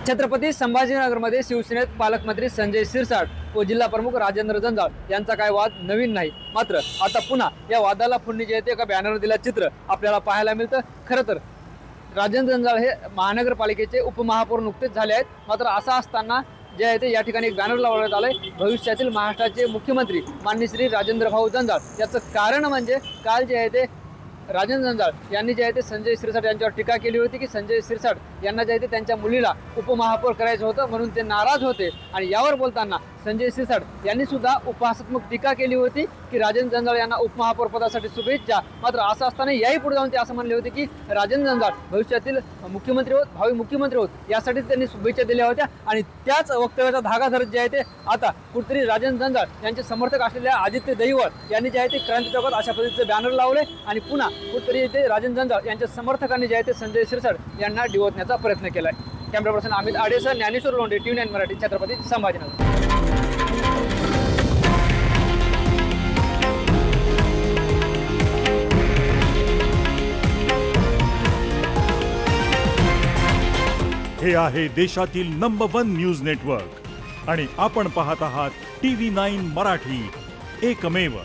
छत्रपती संभाजीनगरमध्ये शिवसेनेत पालकमंत्री संजय शिरसाट व जिल्हा प्रमुख राजेंद्र जंजाळ यांचा काय वाद नवीन नाही। मात्र आता पुन्हा या वादाला फोडणी जे येते एका बॅनर दिला चित्र आपल्याला पाहायला मिळतं। खरं तर राजेंद्र जंजाळ हे महानगरपालिकेचे उपमहापौर नुकतेच झाले आहेत। मात्र असं असताना जे आहे ते या ठिकाणी एक बॅनर लावण्यात आलंय भविष्यातील महाराष्ट्राचे मुख्यमंत्री माननीय श्री राजेंद्र भाऊ जंजाळ। याचं कारण म्हणजे काल जे आहे ते राजेंद्र जंजाळ यांनी जे आहे ते संजय शिरसाट यांच्यावर टीका केली होती की संजय शिरसाट यांना जे आहे ते त्यांच्या मुलीला उपमहापौर करायचं होतं म्हणून ते नाराज होते। आणि यावर बोलताना संजय शिरसाट यांनी सुद्धा उपहासात्मक टीका केली होती की राजेंद्र जंजाळ यांना उपमहापौर पदासाठी शुभेच्छा। मात्र असं असताना याही पुढे जाऊन ते असं म्हणले होते की राजेंद्र जंजाळ भविष्यातील मुख्यमंत्री होत, भावी मुख्यमंत्री होत, यासाठीच त्यांनी शुभेच्छा दिल्या होत्या। आणि त्याच वक्तव्याचा धागा धरत जे आहे ते आता कुठेतरी राजेंद्र जंजाळ यांचे समर्थक असलेल्या आदित्य दैवळ यांनी जे आहे ते क्रांती चौकात अशा पद्धतीचे बॅनर लावले आणि पुन्हा कुठेतरी ते राजेंद्र जंजाळ यांच्या समर्थकांनी जे आहे ते संजय शिरसाट यांना डिवचण्याचा प्रयत्न केलाय। Camera person Amit Adesar, Dnyaneshwar Londhe, TV9 Marathi, Chhatrapati Sambhajinagar. हे आहे देशातील नंबर 1 न्यूज नेटवर्क आणि आपण पाहत आहात TV9 मराठी, एकमेव।